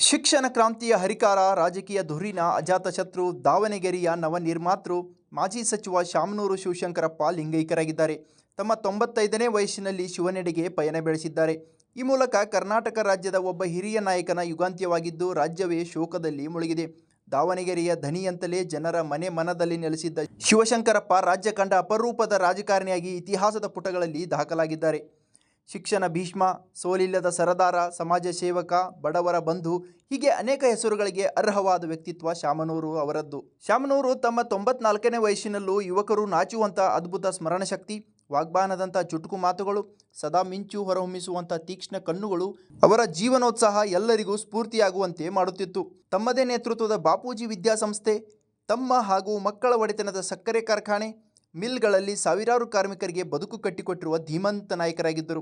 ಶಿಕ್ಷಣ ಕ್ರಾಂತಿಯ ಹರಿಕಾರ, ರಾಜಕೀಯ ಧುರೀಣ, ಅಜಾತಶತ್ರು, ದಾವಣಗೆರೆಯ ನವನಿರ್ಮಾತೃ, ಮಾಜಿ ಸಚಿವ ಶಾಮನೂರು ಶಿವಶಂಕರಪ್ಪ ಲಿಂಗೈಕ್ಯರಾಗಿದ್ದಾರೆ. ತಮ್ಮ 95ನೇ ವಯಸ್ಸಿನಲ್ಲಿ ಶಿವನೆಡೆಗೆ ಪಯಣ ಬೆಳೆಸಿದ್ದಾರೆ. ಈ ಮೂಲಕ ಕರ್ನಾಟಕ ರಾಜ್ಯದ ಒಬ್ಬ ಹಿರಿಯ ನಾಯಕನ ಯುಗಾಂತ್ಯವಾಗಿದ್ದು, ರಾಜ್ಯವೇ ಶೋಕದಲ್ಲಿ ಮುಳುಗಿದೆ. ದಾವಣಗೆರೆಯ ಧನಿಯಂತಲೇ ಜನರ ಮನೆ ಮನದಲ್ಲಿ ನೆಲೆಸಿದ್ದ ಶಿವಶಂಕರಪ್ಪ ರಾಜ್ಯ ಕಂಡ ಅಪರೂಪದ ರಾಜಕಾರಣಿಯಾಗಿ ಇತಿಹಾಸದ ಪುಟಗಳಲ್ಲಿ ದಾಖಲಾಗಿದ್ದಾರೆ. ಶಿಕ್ಷಣ ಭೀಷ್ಮ, ಸೋಲಿಲ್ಲದ ಸರದಾರ, ಸಮಾಜ ಸೇವಕ, ಬಡವರ ಬಂಧು ಹೀಗೆ ಅನೇಕ ಹೆಸರುಗಳಿಗೆ ಅರ್ಹವಾದ ವ್ಯಕ್ತಿತ್ವ ಶಾಮನೂರು ಅವರದ್ದು. ಶಾಮನೂರು ತಮ್ಮ 94ನೇ ವಯಸ್ಸಿನಲ್ಲೂ ಯುವಕರು ನಾಚುವಂಥ ಅದ್ಭುತ ಸ್ಮರಣಶಕ್ತಿ, ವಾಗ್ಬಾನದಂಥ ಚುಟುಕು ಮಾತುಗಳು, ಸದಾ ಮಿಂಚು ಹೊರಹೊಮ್ಮಿಸುವಂಥ ತೀಕ್ಷ್ಣ ಕಣ್ಣುಗಳು ಅವರ ಜೀವನೋತ್ಸಾಹ ಎಲ್ಲರಿಗೂ ಸ್ಫೂರ್ತಿಯಾಗುವಂತೆ ಮಾಡುತ್ತಿತ್ತು. ತಮ್ಮದೇ ನೇತೃತ್ವದ ಬಾಪೂಜಿ ವಿದ್ಯಾಸಂಸ್ಥೆ, ತಮ್ಮ ಹಾಗೂ ಮಕ್ಕಳ ಒಡೆತನದ ಸಕ್ಕರೆ ಕಾರ್ಖಾನೆ, ಮಿಲ್ಗಳಲ್ಲಿ ಸಾವಿರಾರು ಕಾರ್ಮಿಕರಿಗೆ ಬದುಕು ಕಟ್ಟಿಕೊಟ್ಟಿರುವ ಧೀಮಂತ ನಾಯಕರಾಗಿದ್ದರು.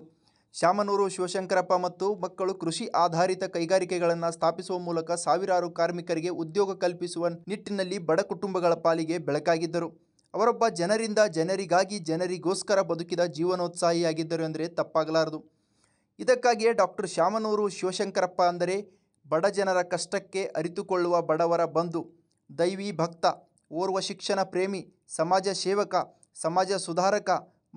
ಶಾಮನೂರು ಶಿವಶಂಕರಪ್ಪ ಮತ್ತು ಮಕ್ಕಳು ಕೃಷಿ ಆಧಾರಿತ ಕೈಗಾರಿಕೆಗಳನ್ನು ಸ್ಥಾಪಿಸುವ ಮೂಲಕ ಸಾವಿರಾರು ಕಾರ್ಮಿಕರಿಗೆ ಉದ್ಯೋಗ ಕಲ್ಪಿಸುವ ನಿಟ್ಟಿನಲ್ಲಿ ಬಡ ಕುಟುಂಬಗಳ ಪಾಲಿಗೆ ಬೆಳಕಾಗಿದ್ದರು. ಅವರೊಬ್ಬ ಜನರಿಂದ ಜನರಿಗಾಗಿ ಜನರಿಗೋಸ್ಕರ ಬದುಕಿದ ಜೀವನೋತ್ಸಾಹಿಯಾಗಿದ್ದರು ಎಂದರೆ ತಪ್ಪಾಗಲಾರದು. ಇದಕ್ಕಾಗಿಯೇ ಡಾಕ್ಟರ್ ಶಾಮನೂರು ಶಿವಶಂಕರಪ್ಪ ಅಂದರೆ ಬಡ ಜನರ ಕಷ್ಟಕ್ಕೆ ಅರಿತುಕೊಳ್ಳುವ ಬಡವರ ಬಂಧು, ದೈವಿ ಭಕ್ತ, ಓರ್ವ ಶಿಕ್ಷಣ ಪ್ರೇಮಿ, ಸಮಾಜ ಸೇವಕ, ಸಮಾಜ ಸುಧಾರಕ,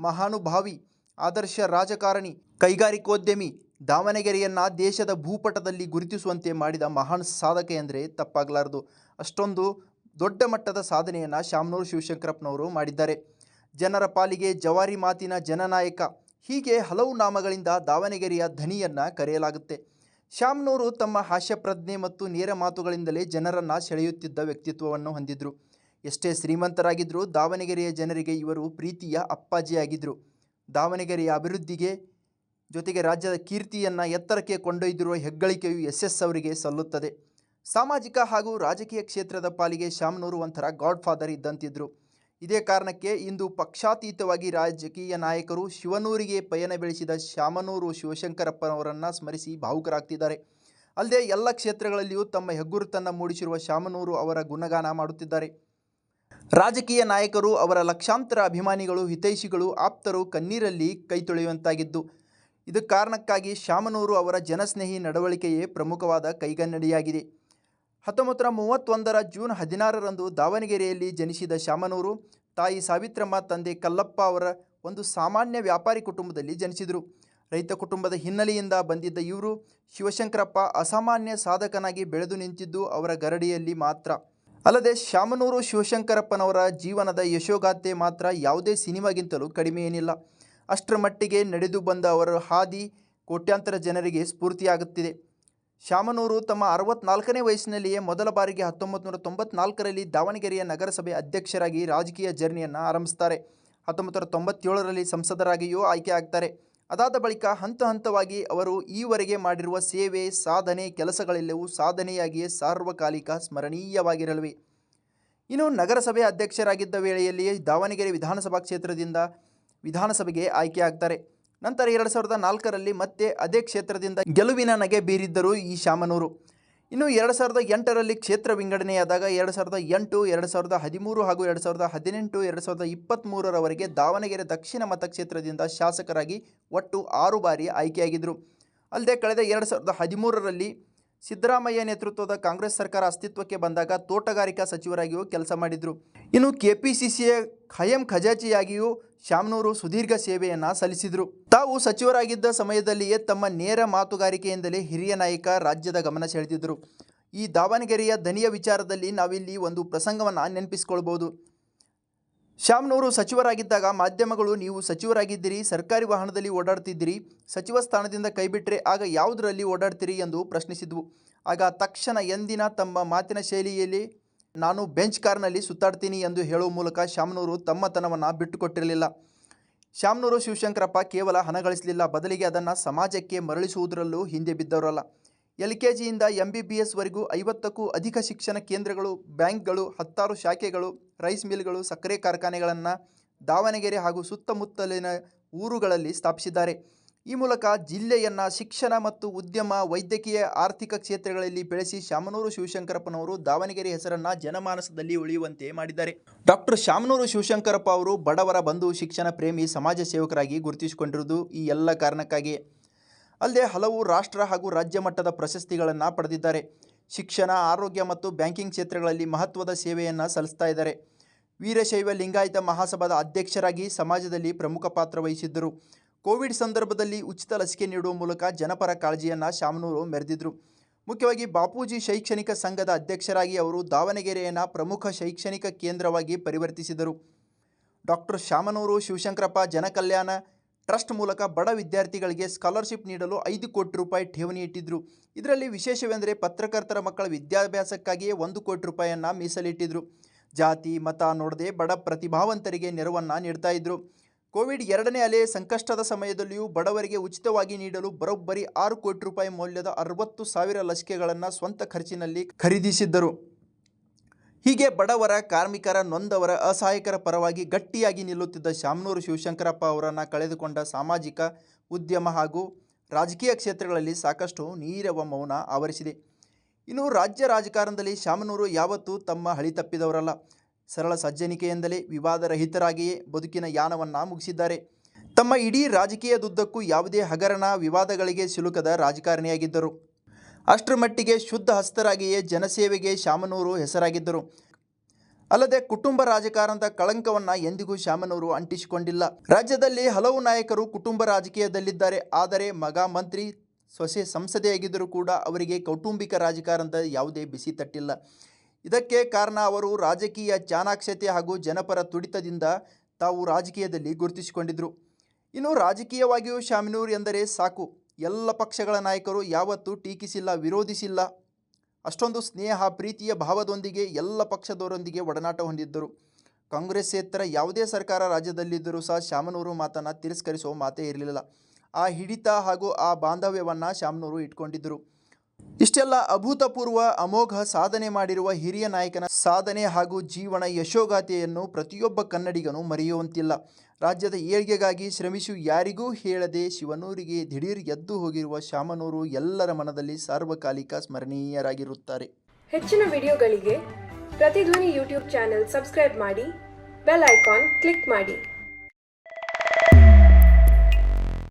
ಮಹಾನುಭಾವಿ, ಆದರ್ಶ ರಾಜಕಾರಣಿ, ಕೈಗಾರಿಕೋದ್ಯಮಿ, ದಾವಣಗೆರೆಯನ್ನು ದೇಶದ ಭೂಪಟದಲ್ಲಿ ಗುರುತಿಸುವಂತೆ ಮಾಡಿದ ಮಹಾನ್ ಸಾಧಕ ಎಂದರೆ ತಪ್ಪಾಗಲಾರದು. ಅಷ್ಟೊಂದು ದೊಡ್ಡ ಮಟ್ಟದ ಸಾಧನೆಯನ್ನು ಶಾಮನೂರು ಶಿವಶಂಕರಪ್ಪನವರು ಮಾಡಿದ್ದಾರೆ. ಜನರ ಪಾಲಿಗೆ ಜವಾರಿ ಮಾತಿನ ಜನನಾಯಕ, ಹೀಗೆ ಹಲವು ನಾಮಗಳಿಂದ ದಾವಣಗೆರೆಯ ಧನಿಯನ್ನು ಕರೆಯಲಾಗುತ್ತೆ. ಶಾಮನೂರು ತಮ್ಮ ಹಾಸ್ಯಪ್ರಜ್ಞೆ ಮತ್ತು ನೇರ ಮಾತುಗಳಿಂದಲೇ ಜನರನ್ನು ಸೆಳೆಯುತ್ತಿದ್ದ ವ್ಯಕ್ತಿತ್ವವನ್ನು ಹೊಂದಿದ್ರು. ಎಷ್ಟೇ ಶ್ರೀಮಂತರಾಗಿದ್ದರೂ ದಾವಣಗೆರೆಯ ಜನರಿಗೆ ಇವರು ಪ್ರೀತಿಯ ಅಪ್ಪಾಜಿಯಾಗಿದ್ದರು. ದಾವಣಗೆರೆಯ ಅಭಿವೃದ್ಧಿಗೆ ಜೊತೆಗೆ ರಾಜ್ಯದ ಕೀರ್ತಿಯನ್ನು ಎತ್ತರಕ್ಕೆ ಕೊಂಡೊಯ್ದಿರುವ ಹೆಗ್ಗಳಿಕೆಯು ಎಸ್ ಅವರಿಗೆ ಸಲ್ಲುತ್ತದೆ. ಸಾಮಾಜಿಕ ಹಾಗೂ ರಾಜಕೀಯ ಕ್ಷೇತ್ರದ ಪಾಲಿಗೆ ಶಾಮನೂರು ಒಂಥರ ಗಾಡ್ ಫಾದರ್ ಇದ್ದಂತಿದ್ದರು. ಇದೇ ಕಾರಣಕ್ಕೆ ಇಂದು ಪಕ್ಷಾತೀತವಾಗಿ ರಾಜಕೀಯ ನಾಯಕರು ಶಿವನೂರಿಗೆ ಪಯಣ ಬೆಳೆಸಿದ ಶಾಮನೂರು ಶಿವಶಂಕರಪ್ಪನವರನ್ನು ಸ್ಮರಿಸಿ ಭಾವುಕರಾಗ್ತಿದ್ದಾರೆ. ಅಲ್ಲದೆ ಎಲ್ಲ ಕ್ಷೇತ್ರಗಳಲ್ಲಿಯೂ ತಮ್ಮ ಹೆಗ್ಗುರುತನ್ನು ಮೂಡಿಸಿರುವ ಶಾಮನೂರು ಅವರ ಗುಣಗಾನ ಮಾಡುತ್ತಿದ್ದಾರೆ. ರಾಜಕೀಯ ನಾಯಕರು, ಅವರ ಲಕ್ಷಾಂತರ ಅಭಿಮಾನಿಗಳು, ಹಿತೈಷಿಗಳು, ಆಪ್ತರು ಕಣ್ಣೀರಲ್ಲಿ ಕೈ ತೊಳೆಯುವಂತಾಗಿದ್ದು, ಇದು ಕಾರಣಕ್ಕಾಗಿ ಶಾಮನೂರು ಅವರ ಜನಸ್ನೇಹಿ ನಡವಳಿಕೆಯೇ ಪ್ರಮುಖವಾದ ಕೈಗನ್ನಡಿಯಾಗಿದೆ. 1931ರ ಜೂನ್ 16ರಂದು ದಾವಣಗೆರೆಯಲ್ಲಿ ಜನಿಸಿದ ಶಾಮನೂರು ತಾಯಿ ಸಾವಿತ್ರಮ್ಮ, ತಂದೆ ಕಲ್ಲಪ್ಪ ಅವರ ಒಂದು ಸಾಮಾನ್ಯ ವ್ಯಾಪಾರಿ ಕುಟುಂಬದಲ್ಲಿ ಜನಿಸಿದರು. ರೈತ ಕುಟುಂಬದ ಹಿನ್ನೆಲೆಯಿಂದ ಬಂದಿದ್ದ ಇವರು ಶಿವಶಂಕರಪ್ಪ ಅಸಾಮಾನ್ಯ ಸಾಧಕನಾಗಿ ಬೆಳೆದು ನಿಂತಿದ್ದು ಅವರ ಗರಡಿಯಲ್ಲಿ ಮಾತ್ರ. ಅಲ್ಲದೆ ಶಾಮನೂರು ಶಿವಶಂಕರಪ್ಪನವರ ಜೀವನದ ಯಶೋಗಾಥೆ ಮಾತ್ರ ಯಾವುದೇ ಸಿನಿಮಾಗಿಂತಲೂ ಕಡಿಮೆ ಏನಿಲ್ಲ. ಅಷ್ಟರ ಮಟ್ಟಿಗೆ ನಡೆದು ಬಂದ ಅವರ ಹಾದಿ ಕೋಟ್ಯಾಂತರ ಜನರಿಗೆ ಸ್ಫೂರ್ತಿಯಾಗುತ್ತಿದೆ. ಶಾಮನೂರು ತಮ್ಮ 64ನೇ ವಯಸ್ಸಿನಲ್ಲಿಯೇ ಮೊದಲ ಬಾರಿಗೆ 1994ರಲ್ಲಿ ದಾವಣಗೆರೆಯ ನಗರಸಭೆ ಅಧ್ಯಕ್ಷರಾಗಿ ರಾಜಕೀಯ ಜರ್ನಿಯನ್ನು ಆರಂಭಿಸ್ತಾರೆ. 1997ರಲ್ಲಿ ಸಂಸದರಾಗಿಯೂ ಆಯ್ಕೆ ಆಗ್ತಾರೆ. ಅದಾದ ಬಳಿಕ ಹಂತ ಹಂತವಾಗಿ ಅವರು ಈವರೆಗೆ ಮಾಡಿರುವ ಸೇವೆ, ಸಾಧನೆ, ಕೆಲಸಗಳೆಲ್ಲವೂ ಸಾಧನೆಯಾಗಿಯೇ ಸಾರ್ವಕಾಲಿಕ ಸ್ಮರಣೀಯವಾಗಿರಲಿವೆ. ಇನ್ನು ನಗರಸಭೆ ಅಧ್ಯಕ್ಷರಾಗಿದ್ದ ವೇಳೆಯಲ್ಲಿಯೇ ದಾವಣಗೆರೆ ವಿಧಾನಸಭಾ ಕ್ಷೇತ್ರದಿಂದ ವಿಧಾನಸಭೆಗೆ ಆಯ್ಕೆ ಆಗ್ತಾರೆ. ನಂತರ 2004ರಲ್ಲಿ ಮತ್ತೆ ಅದೇ ಕ್ಷೇತ್ರದಿಂದ ಗೆಲುವಿನ ನಗೆ ಬೀರಿದ್ದರು ಈ ಶಾಮನೂರು. ಇನ್ನು 2008ರಲ್ಲಿ ಕ್ಷೇತ್ರ ವಿಂಗಡಣೆಯಾದಾಗ 2008, 2013 ಹಾಗೂ 2018, 2023ರವರೆಗೆ ದಾವಣಗೆರೆ ದಕ್ಷಿಣ ಮತಕ್ಷೇತ್ರದಿಂದ ಶಾಸಕರಾಗಿ ಒಟ್ಟು 6 ಬಾರಿ ಆಯ್ಕೆಯಾಗಿದ್ದರು. ಅಲ್ಲದೆ ಕಳೆದ 2013ರಲ್ಲಿ ಸಿದ್ದರಾಮಯ್ಯ ನೇತೃತ್ವದ ಕಾಂಗ್ರೆಸ್ ಸರ್ಕಾರ ಅಸ್ತಿತ್ವಕ್ಕೆ ಬಂದಾಗ ತೋಟಗಾರಿಕಾ ಸಚಿವರಾಗಿಯೂ ಕೆಲಸ ಮಾಡಿದರು. ಇನ್ನು ಕೆಪಿಸಿಸಿಯ ಖಾಯಂ ಖಜಾಂಚಿಯಾಗಿಯೂ ಶಾಮನೂರು ಸುದೀರ್ಘ ಸೇವೆಯನ್ನು ಸಲ್ಲಿಸಿದರು. ತಾವು ಸಚಿವರಾಗಿದ್ದ ಸಮಯದಲ್ಲಿಯೇ ತಮ್ಮ ನೇರ ಮಾತುಗಾರಿಕೆಯಿಂದಲೇ ಹಿರಿಯ ನಾಯಕ ರಾಜ್ಯದ ಗಮನ ಸೆಳೆದಿದ್ದರು. ಈ ದಾವಣಗೆರೆಯ ಧನಿಯ ವಿಚಾರದಲ್ಲಿ ನಾವಿಲ್ಲಿ ಒಂದು ಪ್ರಸಂಗವನ್ನು ನೆನಪಿಸಿಕೊಳ್ಬೋದು. ಶಾಮನೂರು ಸಚಿವರಾಗಿದ್ದಾಗ ಮಾಧ್ಯಮಗಳು, ನೀವು ಸಚಿವರಾಗಿದ್ದೀರಿ, ಸರ್ಕಾರಿ ವಾಹನದಲ್ಲಿ ಓಡಾಡ್ತಿದ್ದೀರಿ, ಸಚಿವ ಸ್ಥಾನದಿಂದ ಕೈಬಿಟ್ಟರೆ ಆಗ ಯಾವುದರಲ್ಲಿ ಓಡಾಡ್ತೀರಿ ಎಂದು ಪ್ರಶ್ನಿಸಿದ್ವು. ಆಗ ತಕ್ಷಣ ಎಂದಿನ ತಮ್ಮ ಮಾತಿನ ಶೈಲಿಯಲ್ಲಿ ನಾನು ಬೆಂಚ್ ಕಾರ್ನಲ್ಲಿ ಸುತ್ತಾಡ್ತೀನಿ ಎಂದು ಹೇಳುವ ಮೂಲಕ ಶಾಮನೂರು ತಮ್ಮತನವನ್ನು ಬಿಟ್ಟುಕೊಟ್ಟಿರಲಿಲ್ಲ. ಶಾಮನೂರು ಶಿವಶಂಕರಪ್ಪ ಕೇವಲ ಹಣ ಗಳಿಸಲಿಲ್ಲ, ಬದಲಿಗೆ ಅದನ್ನು ಸಮಾಜಕ್ಕೆ ಮರಳಿಸುವುದರಲ್ಲೂ ಹಿಂದೆ ಬಿದ್ದವರಲ್ಲ. LKGಯಿಂದ MBBS ವರೆಗೂ 50ಕ್ಕೂ ಅಧಿಕ ಶಿಕ್ಷಣ ಕೇಂದ್ರಗಳು, ಬ್ಯಾಂಕ್ಗಳು, 10 ಶಾಖೆಗಳು, ರೈಸ್ ಮಿಲ್ಗಳು, ಸಕ್ಕರೆ ಕಾರ್ಖಾನೆಗಳನ್ನು ದಾವಣಗೆರೆ ಹಾಗೂ ಸುತ್ತಮುತ್ತಲಿನ ಊರುಗಳಲ್ಲಿ ಸ್ಥಾಪಿಸಿದ್ದಾರೆ. ಈ ಮೂಲಕ ಜಿಲ್ಲೆಯನ್ನು ಶಿಕ್ಷಣ ಮತ್ತು ಉದ್ಯಮ, ವೈದ್ಯಕೀಯ, ಆರ್ಥಿಕ ಕ್ಷೇತ್ರಗಳಲ್ಲಿ ಬೆಳೆಸಿ ಶಾಮನೂರು ಶಿವಶಂಕರಪ್ಪನವರು ದಾವಣಗೆರೆ ಹೆಸರನ್ನು ಜನಮಾನಸದಲ್ಲಿ ಉಳಿಯುವಂತೆ ಮಾಡಿದ್ದಾರೆ. ಡಾಕ್ಟರ್ ಶಾಮನೂರು ಶಿವಶಂಕರಪ್ಪ ಅವರು ಬಡವರ ಬಂಧು, ಶಿಕ್ಷಣ ಪ್ರೇಮಿ, ಸಮಾಜ ಸೇವಕರಾಗಿ ಗುರುತಿಸಿಕೊಂಡಿರುವುದು ಈ ಎಲ್ಲ ಕಾರಣಕ್ಕಾಗಿ. ಅಲ್ಲದೆ ಹಲವು ರಾಷ್ಟ್ರ ಹಾಗೂ ರಾಜ್ಯ ಮಟ್ಟದ ಪ್ರಶಸ್ತಿಗಳನ್ನು ಪಡೆದಿದ್ದಾರೆ. ಶಿಕ್ಷಣ, ಆರೋಗ್ಯ ಮತ್ತು ಬ್ಯಾಂಕಿಂಗ್ ಕ್ಷೇತ್ರಗಳಲ್ಲಿ ಮಹತ್ವದ ಸೇವೆಯನ್ನು ಸಲ್ಲಿಸ್ತಾ ಇದ್ದಾರೆ. ವೀರಶೈವ ಲಿಂಗಾಯತ ಮಹಾಸಭಾದ ಅಧ್ಯಕ್ಷರಾಗಿ ಸಮಾಜದಲ್ಲಿ ಪ್ರಮುಖ ಪಾತ್ರ ವಹಿಸಿದ್ದರು. ಕೋವಿಡ್ ಸಂದರ್ಭದಲ್ಲಿ ಉಚಿತ ಲಸಿಕೆ ನೀಡುವ ಮೂಲಕ ಜನಪರ ಕಾಳಜಿಯನ್ನು ಶಾಮನೂರು ಮೆರೆದಿದ್ದರು. ಮುಖ್ಯವಾಗಿ ಬಾಪೂಜಿ ಶೈಕ್ಷಣಿಕ ಸಂಘದ ಅಧ್ಯಕ್ಷರಾಗಿ ಅವರು ದಾವಣಗೆರೆಯನ್ನು ಪ್ರಮುಖ ಶೈಕ್ಷಣಿಕ ಕೇಂದ್ರವಾಗಿ ಪರಿವರ್ತಿಸಿದರು. ಡಾಕ್ಟರ್ ಶಾಮನೂರು ಶಿವಶಂಕರಪ್ಪ ಜನಕಲ್ಯಾಣ ಟ್ರಸ್ಟ್ ಮೂಲಕ ಬಡ ವಿದ್ಯಾರ್ಥಿಗಳಿಗೆ ಸ್ಕಾಲರ್ಶಿಪ್ ನೀಡಲು 5 ಕೋಟಿ ರೂಪಾಯಿ ಠೇವಣಿ ಇಟ್ಟಿದ್ದರು. ಇದರಲ್ಲಿ ವಿಶೇಷವೆಂದರೆ ಪತ್ರಕರ್ತರ ಮಕ್ಕಳ ವಿದ್ಯಾಭ್ಯಾಸಕ್ಕಾಗಿಯೇ 1 ಕೋಟಿ ರೂಪಾಯಿಯನ್ನು ಮೀಸಲಿಟ್ಟಿದ್ದರು. ಜಾತಿ ಮತ ನೋಡದೆ ಬಡ ಪ್ರತಿಭಾವಂತರಿಗೆ ನೆರವನ್ನು ನೀಡ್ತಾ ಇದ್ದರು. ಕೋವಿಡ್ 2ನೇ ಅಲೆ ಸಂಕಷ್ಟದ ಸಮಯದಲ್ಲಿಯೂ ಬಡವರಿಗೆ ಉಚಿತವಾಗಿ ನೀಡಲು ಬರೋಬ್ಬರಿ 6 ಕೋಟಿ ರೂಪಾಯಿ ಮೌಲ್ಯದ 60,000 ಲಸಿಕೆಗಳನ್ನು ಸ್ವಂತ ಖರ್ಚಿನಲ್ಲಿ ಖರೀದಿಸಿದ್ದರು. ಹೀಗೆ ಬಡವರ, ಕಾರ್ಮಿಕರ, ನೊಂದವರ, ಅಸಹಾಯಕರ ಪರವಾಗಿ ಗಟ್ಟಿಯಾಗಿ ನಿಲ್ಲುತ್ತಿದ್ದ ಶಾಮನೂರು ಶಿವಶಂಕರಪ್ಪ ಅವರನ್ನು ಕಳೆದುಕೊಂಡ ಸಾಮಾಜಿಕ, ಉದ್ಯಮ ಹಾಗೂ ರಾಜಕೀಯ ಕ್ಷೇತ್ರಗಳಲ್ಲಿ ಸಾಕಷ್ಟು ನೀರವ ಮೌನ ಆವರಿಸಿದೆ. ಇನ್ನು ರಾಜ್ಯ ರಾಜಕಾರಣದಲ್ಲಿ ಶಾಮನೂರು ಯಾವತ್ತೂ ತಮ್ಮ ಹಳಿ ತಪ್ಪಿದವರಲ್ಲ. ಸರಳ ಸಜ್ಜನಿಕೆಯಿಂದಲೇ ವಿವಾದರಹಿತರಾಗಿಯೇ ಬದುಕಿನ ಯಾನವನ್ನು ಮುಗಿಸಿದ್ದಾರೆ. ತಮ್ಮ ಇಡೀ ರಾಜಕೀಯದುದ್ದಕ್ಕೂ ಯಾವುದೇ ಹಗರಣ, ವಿವಾದಗಳಿಗೆ ಸಿಲುಕದ ರಾಜಕಾರಣಿಯಾಗಿದ್ದರು. ಅಷ್ಟರ ಮಟ್ಟಿಗೆ ಶುದ್ಧ ಹಸ್ತರಾಗಿಯೇ ಜನಸೇವೆಗೆ ಶಾಮನೂರು ಹೆಸರಾಗಿದ್ದರು. ಅಲ್ಲದೆ ಕುಟುಂಬ ರಾಜಕಾರಣದ ಕಳಂಕವನ್ನು ಎಂದಿಗೂ ಶಾಮನೂರು ಅಂಟಿಸಿಕೊಂಡಿಲ್ಲ. ರಾಜ್ಯದಲ್ಲಿ ಹಲವು ನಾಯಕರು ಕುಟುಂಬ ರಾಜಕೀಯದಲ್ಲಿದ್ದಾರೆ. ಆದರೆ ಮಗ ಮಂತ್ರಿ, ಸೊಸೆ ಸಂಸದೆಯಾಗಿದ್ದರೂ ಕೂಡ ಅವರಿಗೆ ಕೌಟುಂಬಿಕ ರಾಜಕಾರಣದ ಯಾವುದೇ ಬಿಸಿ ತಟ್ಟಿಲ್ಲ. ಇದಕ್ಕೆ ಕಾರಣ ಅವರು ರಾಜಕೀಯ ಚಾಣಾಕ್ಷತೆ ಹಾಗೂ ಜನಪರ ತುಡಿತದಿಂದ ತಾವು ರಾಜಕೀಯದಲ್ಲಿ ಗುರುತಿಸಿಕೊಂಡಿದ್ದರು. ಇನ್ನು ರಾಜಕೀಯವಾಗಿಯೂ ಶಾಮನೂರು ಎಂದರೆ ಸಾಕು, ಎಲ್ಲ ಪಕ್ಷಗಳ ನಾಯಕರು ಯಾವತ್ತೂ ಟೀಕಿಸಿಲ್ಲ, ವಿರೋಧಿಸಿಲ್ಲ. ಅಷ್ಟೊಂದು ಸ್ನೇಹ, ಪ್ರೀತಿಯ ಭಾವದೊಂದಿಗೆ ಎಲ್ಲ ಪಕ್ಷದವರೊಂದಿಗೆ ಒಡನಾಟ ಹೊಂದಿದ್ದರು. ಕಾಂಗ್ರೆಸ್ಸೇತರ ಯಾವುದೇ ಸರ್ಕಾರ ರಾಜ್ಯದಲ್ಲಿದ್ದರೂ ಸಹ ಶಾಮನೂರು ಮಾತನ್ನು ತಿರಸ್ಕರಿಸುವ ಮಾತೇ ಇರಲಿಲ್ಲ. ಆ ಹಿಡಿತ ಹಾಗೂ ಆ ಬಾಂಧವ್ಯವನ್ನು ಶಾಮನೂರು ಇಟ್ಕೊಂಡಿದ್ದರು. ಇಷ್ಟೆಲ್ಲ ಅಭೂತಪೂರ್ವ ಅಮೋಘ ಸಾಧನೆ ಮಾಡಿರುವ ಹಿರಿಯ ನಾಯಕನ ಸಾಧನೆ ಹಾಗೂ ಜೀವನ ಯಶೋಗಾಥೆಯನ್ನು ಪ್ರತಿಯೊಬ್ಬ ಕನ್ನಡಿಗನೂ ಮರೆಯುವಂತಿಲ್ಲ. ರಾಜ್ಯದ ಏಳ್ಗೆಗಾಗಿ ಶ್ರಮಿಸಿ ಯಾರಿಗೂ ಹೇಳದೆ ಶಿವನೂರಿಗೆ ದಿಢೀರ್ ಎದ್ದು ಹೋಗಿರುವ ಶಾಮನೂರು ಎಲ್ಲರ ಮನದಲ್ಲಿ ಸಾರ್ವಕಾಲಿಕ ಸ್ಮರಣೀಯರಾಗಿರುತ್ತಾರೆ. ಹೆಚ್ಚಿನ ವಿಡಿಯೋಗಳಿಗೆ ಪ್ರತಿಧ್ವನಿ ಯೂಟ್ಯೂಬ್ ಚಾನೆಲ್ ಸಬ್ಸ್ಕ್ರೈಬ್ ಮಾಡಿ, ಬೆಲ್ ಐಕಾನ್ ಕ್ಲಿಕ್ ಮಾಡಿ.